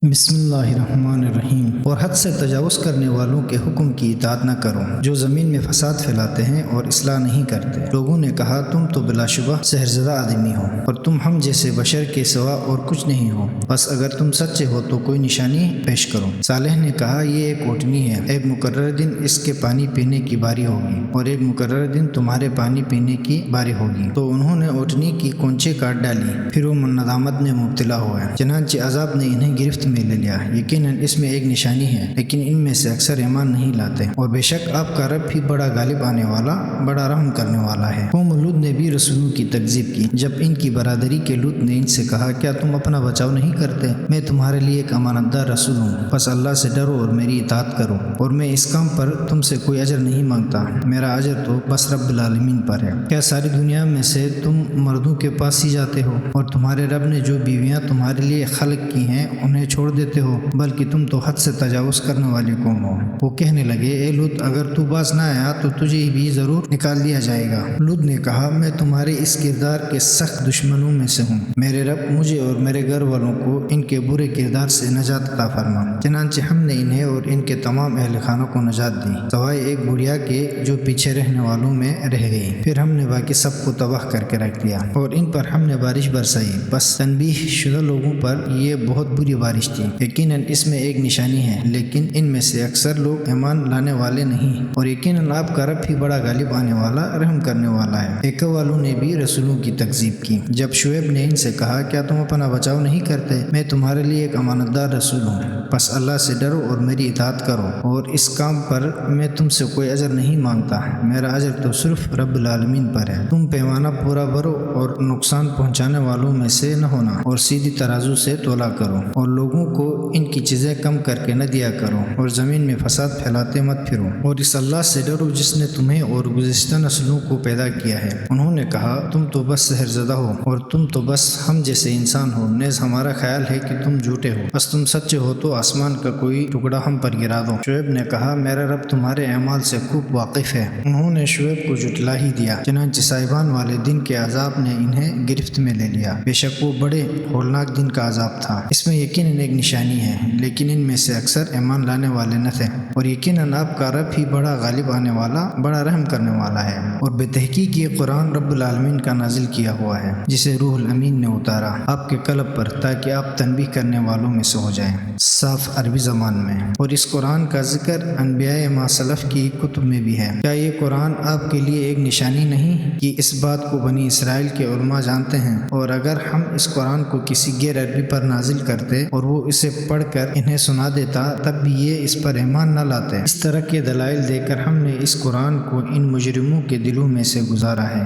بسم اللہ الرحمن الرحیم۔ اور حد سے تجاوز کرنے والوں کے حکم کی اطاعت نہ کرو جو زمین میں فساد پھیلاتے ہیں اور اصلاح نہیں کرتے۔ لوگوں نے کہا تم تو بلا شبہ سحرزدہ آدمی ہو اور تم ہم جیسے بشر کے سوا اور کچھ نہیں ہو، بس اگر تم سچے ہو تو کوئی نشانی پیش کرو۔ صالح نے کہا یہ ایک اونٹنی ہے، ایک مقرر دن اس کے پانی پینے کی باری ہوگی اور ایک مقرر دن تمہارے پانی پینے کی باری ہوگی۔ تو انہوں نے اونٹنی کی کونچیں کاٹ ڈالی، پھر وہ ندامت میں مبتلا ہوئے، چنانچہ عذاب نے انہیں گرفت میں لے لیا۔ یقیناً اس میں ایک نشانی ہے، لیکن ان میں سے اکثر ایمان نہیں لاتے، اور بے شک آپ کا رب بھی بڑا غالب آنے والا، بڑا رحم کرنے والا ہے۔ قوم لوط نے بھی رسولوں کی تکذیب کی۔ جب ان کی برادری کے لوط نے ان سے کہا کیا تم اپنا بچاؤ نہیں کرتے؟ میں تمہارے لیے ایک امانت دار رسول ہوں، بس اللہ سے ڈرو اور میری اطاعت کرو، اور میں اس کام پر تم سے کوئی اجر نہیں مانگتا، میرا اجر تو بس رب العالمین پر ہے۔ کیا ساری دنیا میں سے تم مردوں کے پاس ہی جاتے ہو اور تمہارے رب نے جو بیویاں تمہارے لیے خلق کی ہیں انہیں چھوڑ دیتے ہو؟ بلکہ تم تو حد سے تجاوز کرنے والی قوم ہو۔ وہ کہنے لگے اے لوط اگر تو باز نہ آیا تو تجھے بھی ضرور نکال دیا جائے گا۔ لوط نے کہا میں تمہارے اس کردار کے سخت دشمنوں میں سے ہوں، میرے رب مجھے اور میرے گھر والوں کو ان کے برے کردار سے نجات عطا فرما۔ چنانچہ ہم نے انہیں اور ان کے تمام اہل خانوں کو نجات دی، سوائے ایک بڑھیا کے جو پیچھے رہنے والوں میں رہ گئی۔ پھر ہم نے باقی سب کو تباہ کر کے رکھ دیا اور ان پر ہم نے بارش برسائی، بس تنبیہ شدہ لوگوں پر یہ بہت بری بارش تھی۔ یقیناً اس میں ایک نشانی ہے، لیکن ان میں سے اکثر لوگ ایمان لانے والے نہیں، اور یقیناً آپ کا رب بھی بڑا غالب آنے والا، رحم کرنے والا ہے۔ ایکا والوں نے بھی رسولوں کی تکذیب کی۔ جب شعیب نے ان سے کہا کیا تم اپنا بچاؤ نہیں کرتے؟ میں تمہارے لیے ایک امانت دار رسول ہوں، بس اللہ سے ڈرو اور میری اطاعت کرو، اور اس کام پر میں تم سے کوئی اجر نہیں مانگتا، میرا اجر تو صرف رب العالمین پر ہے۔ تم پیمانہ پورا بھرو اور نقصان پہنچانے والوں میں سے نہ ہونا، اور سیدھی ترازو سے تولا کرو، اور لوگوں کو ان کی چیزیں کم کر کے نہ دیا کرو، اور زمین میں فساد پھیلاتے مت پھرو، اور اس اللہ سے ڈرو جس نے تمہیں اور گزشتہ نسلوں کو پیدا کیا ہے۔ انہوں نے کہا تم تو بس سحرزدہ ہو اور تم تو بس ہم جیسے انسان ہو، نیز ہمارا خیال ہے کہ تم جھوٹے ہو، بس تم سچے ہو تو آسمان کا کوئی ٹکڑا ہم پر گرا دو۔ شعیب نے کہا میرا رب تمہارے اعمال سے خوب واقف ہے۔ انہوں نے شعیب کو جھٹلا ہی دیا، چنانچہ صاحبان والے دن کے عذاب نے انہیں گرفت میں لے لیا، بے شک وہ بڑے ہولناک دن کا عذاب تھا۔ اس میں یقیناً ایک نشانی ہے، لیکن ان میں سے اکثر ایمان لانے والے نہ تھے، اور یقیناً آپ کا رب ہی بڑا غالب آنے والا، بڑا رحم کرنے والا ہے۔ اور بے تحقیق یہ قرآن رب العالمین کا نازل کیا ہوا ہے، جسے روح الامین نے اتارا آپ کے قلب پر تاکہ آپ تنبیہ کرنے والوں میں سے ہو جائیں، صاف عربی زبان میں۔ اور اس قرآن کا ذکر انبیاء ما سلف کی کتب میں بھی ہے۔ کیا یہ قرآن آپ کے لیے ایک نشانی نہیں کہ اس بات کو بنی اسرائیل کے علماء جانتے ہیں؟ اور اگر ہم اس قرآن کو کسی غیر عربی پر نازل کرتے اور وہ اسے پڑھ کر انہیں سنا دیتا تب بھی یہ اس پر ایمان نہ لاتے۔ اس طرح کے دلائل دے کر ہم نے اس قرآن کو ان مجرموں کے دلوں میں سے گزارا ہے۔